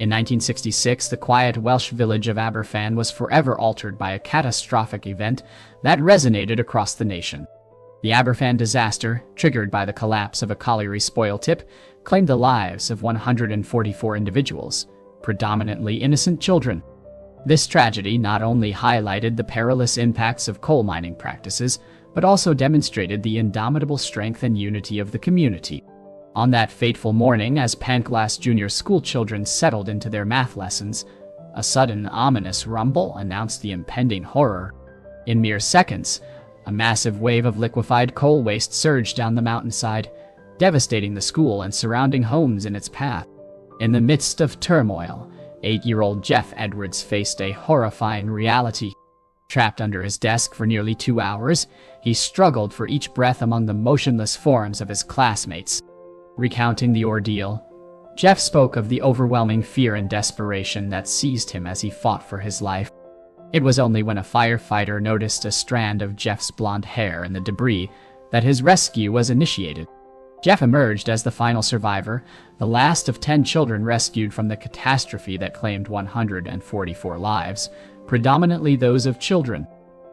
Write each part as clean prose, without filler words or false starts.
In 1966, the quiet Welsh village of Aberfan was forever altered by a catastrophic event that resonated across the nation. The Aberfan disaster, triggered by the collapse of a colliery spoil tip, claimed the lives of 144 individuals, predominantly innocent children. This tragedy not only highlighted the perilous impacts of coal mining practices, but also demonstrated the indomitable strength and unity of the community. On that fateful morning, as Pantglas Junior school children settled into their math lessons, a sudden, ominous rumble announced the impending horror. In mere seconds, a massive wave of liquefied coal waste surged down the mountainside, devastating the school and surrounding homes in its path. In the midst of turmoil, 8-year-old Jeff Edwards faced a horrifying reality. Trapped under his desk for nearly 2 hours, he struggled for each breath among the motionless forms of his classmates. Recounting the ordeal, Jeff spoke of the overwhelming fear and desperation that seized him as he fought for his life. It was only when a firefighter noticed a strand of Jeff's blonde hair in the debris that his rescue was initiated. Jeff emerged as the final survivor, the last of 10 children rescued from the catastrophe that claimed 144 lives, predominantly those of children.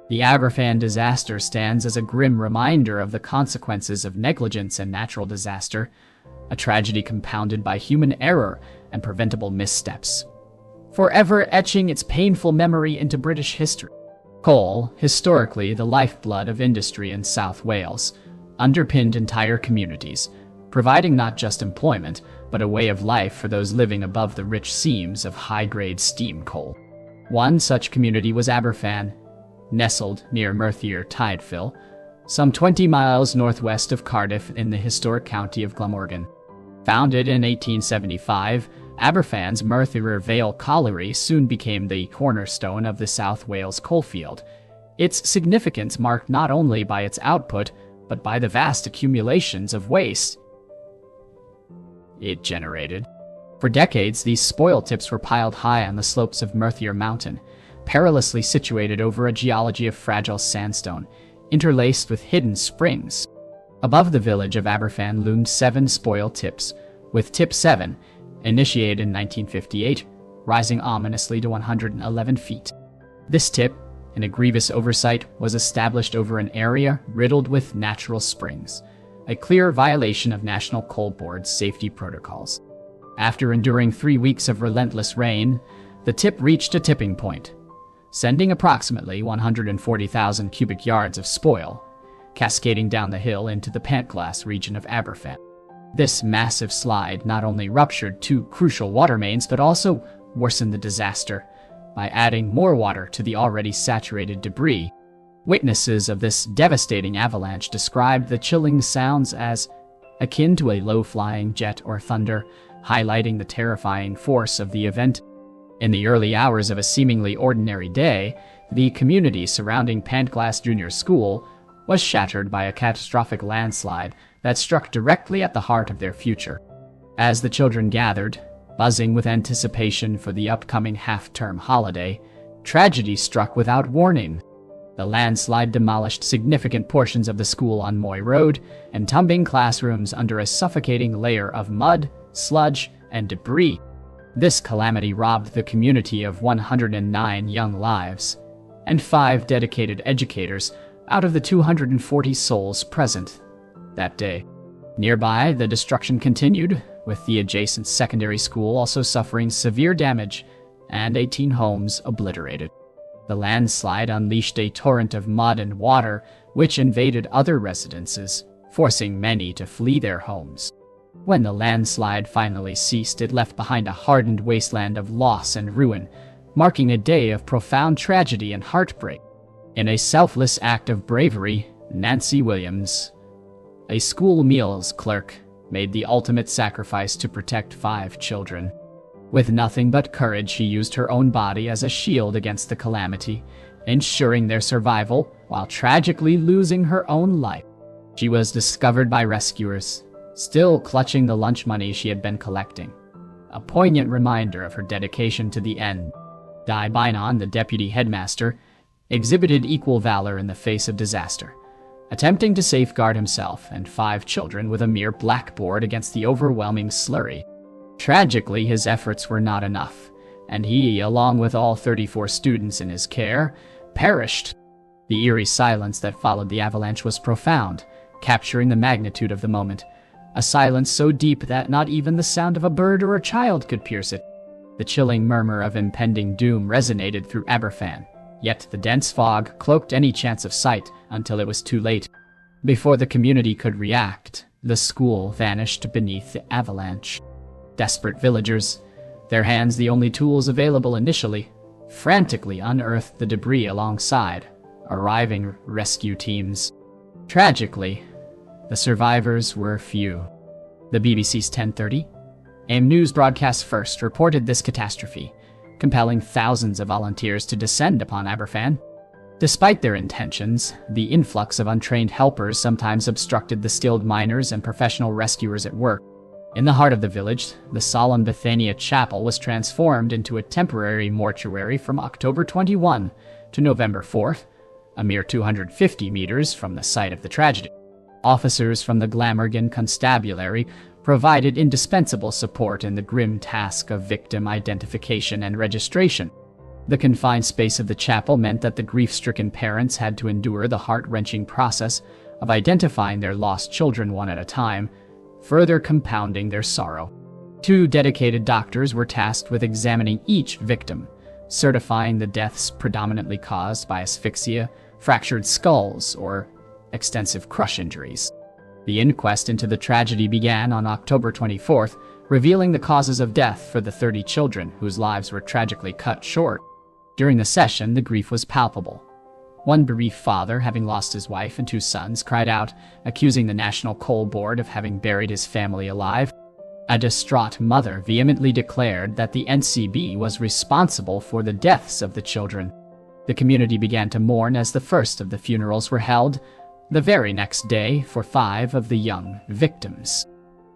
The Aberfan disaster stands as a grim reminder of the consequences of negligence and natural disaster, a tragedy compounded by human error and preventable missteps, forever etching its painful memory into British history. Coal, historically the lifeblood of industry in South Wales, underpinned entire communities, providing not just employment, but a way of life for those living above the rich seams of high-grade steam coal. One such community was Aberfan, nestled near Merthyr Tydfil, some 20 miles northwest of Cardiff in the historic county of Glamorgan. Founded in 1875, Aberfan's Merthyr Vale Colliery soon became the cornerstone of the South Wales coalfield. Its significance marked not only by its output, but by the vast accumulations of waste it generated. For decades, these spoil tips were piled high on the slopes of Merthyr Mountain, perilously situated over a geology of fragile sandstone, interlaced with hidden springs. Above the village of Aberfan loomed 7 spoil tips, with Tip 7, initiated in 1958, rising ominously to 111 feet. This tip, in a grievous oversight, was established over an area riddled with natural springs, a clear violation of National Coal Board's safety protocols. After enduring 3 weeks of relentless rain, the tip reached a tipping point, sending approximately 140,000 cubic yards of spoil, cascading down the hill into the Pantglas region of Aberfan. This massive slide not only ruptured 2 crucial water mains, but also worsened the disaster by adding more water to the already saturated debris. Witnesses of this devastating avalanche described the chilling sounds as akin to a low-flying jet or thunder, highlighting the terrifying force of the event. In the early hours of a seemingly ordinary day, the community surrounding Pantglas Junior School was shattered by a catastrophic landslide that struck directly at the heart of their future. As the children gathered, buzzing with anticipation for the upcoming half-term holiday, tragedy struck without warning. The landslide demolished significant portions of the school on Moy Road, entombing classrooms under a suffocating layer of mud, sludge, and debris. This calamity robbed the community of 109 young lives, and 5 dedicated educators out of the 240 souls present that day. Nearby, the destruction continued, with the adjacent secondary school also suffering severe damage and 18 homes obliterated. The landslide unleashed a torrent of mud and water, which invaded other residences, forcing many to flee their homes. When the landslide finally ceased, it left behind a hardened wasteland of loss and ruin, marking a day of profound tragedy and heartbreak. In a selfless act of bravery, Nancy Williams, a school meals clerk, made the ultimate sacrifice to protect 5 children. With nothing but courage, she used her own body as a shield against the calamity, ensuring their survival while tragically losing her own life. She was discovered by rescuers, still clutching the lunch money she had been collecting, a poignant reminder of her dedication to the end. Di Bainon, the deputy headmaster, exhibited equal valor in the face of disaster, attempting to safeguard himself and 5 children with a mere blackboard against the overwhelming slurry. Tragically, his efforts were not enough, and he, along with all 34 students in his care, perished. The eerie silence that followed the avalanche was profound, capturing the magnitude of the moment. A silence so deep that not even the sound of a bird or a child could pierce it. The chilling murmur of impending doom resonated through Aberfan, yet the dense fog cloaked any chance of sight until it was too late. Before the community could react, the school vanished beneath the avalanche. Desperate villagers, their hands the only tools available initially, frantically unearthed the debris alongside arriving rescue teams. Tragically, the survivors were few. The BBC's 10:30 AM news broadcast first reported this catastrophe, compelling thousands of volunteers to descend upon Aberfan. Despite their intentions, the influx of untrained helpers sometimes obstructed the skilled miners and professional rescuers at work. In the heart of the village, the solemn Bethania Chapel was transformed into a temporary mortuary from October 21 to November 4th, a mere 250 meters from the site of the tragedy. Officers from the Glamorgan Constabulary provided indispensable support in the grim task of victim identification and registration. The confined space of the chapel meant that the grief-stricken parents had to endure the heart-wrenching process of identifying their lost children one at a time, further compounding their sorrow. 2 dedicated doctors were tasked with examining each victim, certifying the deaths predominantly caused by asphyxia, fractured skulls, or extensive crush injuries. The inquest into the tragedy began on October 24th, revealing the causes of death for the 30 children whose lives were tragically cut short. During the session, the grief was palpable. One bereaved father, having lost his wife and 2 sons, cried out, accusing the National Coal Board of having buried his family alive. A distraught mother vehemently declared that the NCB was responsible for the deaths of the children. The community began to mourn as the first of the funerals were held, the very next day for 5 of the young victims.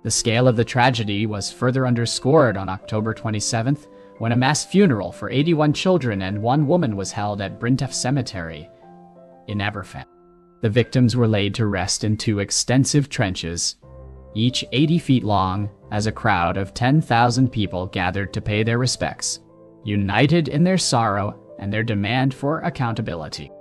The scale of the tragedy was further underscored on October 27th, when a mass funeral for 81 children and 1 woman was held at Brintef Cemetery in Aberfan. The victims were laid to rest in 2 extensive trenches, each 80 feet long, as a crowd of 10,000 people gathered to pay their respects, united in their sorrow and their demand for accountability.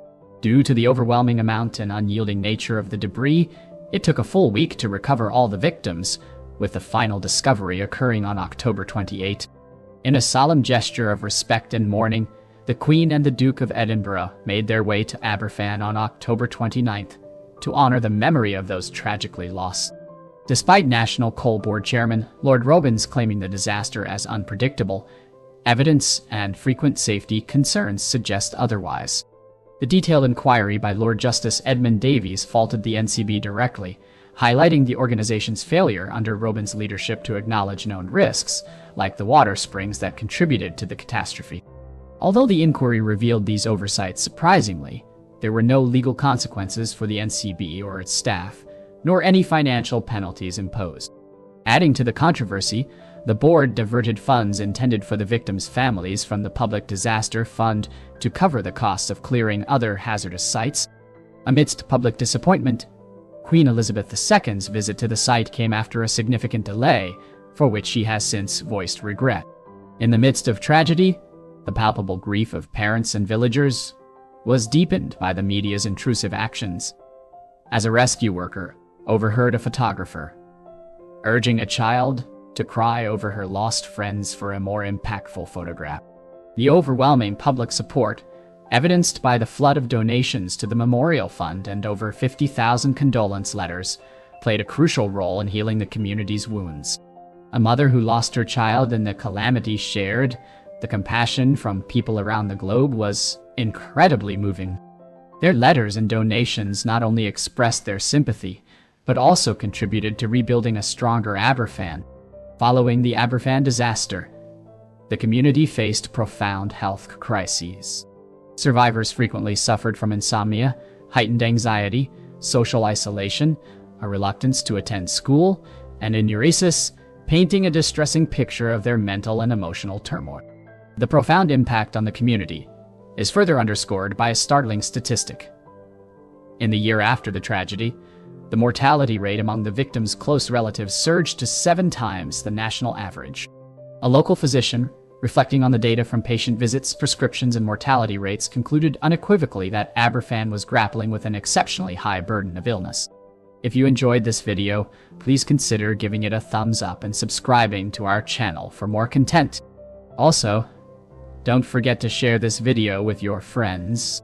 Due to the overwhelming amount and unyielding nature of the debris, it took a full week to recover all the victims, with the final discovery occurring on October 28. In a solemn gesture of respect and mourning, the Queen and the Duke of Edinburgh made their way to Aberfan on October 29th to honor the memory of those tragically lost. Despite National Coal Board Chairman Lord Robbins claiming the disaster as unpredictable, evidence and frequent safety concerns suggest otherwise. The detailed inquiry by Lord Justice Edmund Davies faulted the NCB directly, highlighting the organization's failure under Robbins' leadership to acknowledge known risks, like the water springs that contributed to the catastrophe. Although the inquiry revealed these oversights surprisingly, there were no legal consequences for the NCB or its staff, nor any financial penalties imposed. Adding to the controversy, the board diverted funds intended for the victims' families from the Public Disaster Fund to cover the costs of clearing other hazardous sites. Amidst public disappointment, Queen Elizabeth II's visit to the site came after a significant delay, for which she has since voiced regret. In the midst of tragedy, the palpable grief of parents and villagers was deepened by the media's intrusive actions. As a rescue worker, overheard a photographer urging a child to cry over her lost friends for a more impactful photograph. The overwhelming public support, evidenced by the flood of donations to the Memorial Fund and over 50,000 condolence letters, played a crucial role in healing the community's wounds. A mother who lost her child in the calamity shared the compassion from people around the globe was incredibly moving. Their letters and donations not only expressed their sympathy, but also contributed to rebuilding a stronger Aberfan. Following the Aberfan disaster, the community faced profound health crises. Survivors frequently suffered from insomnia, heightened anxiety, social isolation, a reluctance to attend school, and enuresis, painting a distressing picture of their mental and emotional turmoil. The profound impact on the community is further underscored by a startling statistic. In the year after the tragedy, The mortality rate among the victim's close relatives surged to 7 times the national average. A local physician, reflecting on the data from patient visits, prescriptions, and mortality rates, concluded unequivocally that Aberfan was grappling with an exceptionally high burden of illness. If you enjoyed this video, please consider giving it a thumbs up and subscribing to our channel for more content. Also, don't forget to share this video with your friends.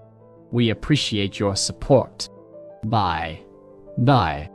We appreciate your support. Bye.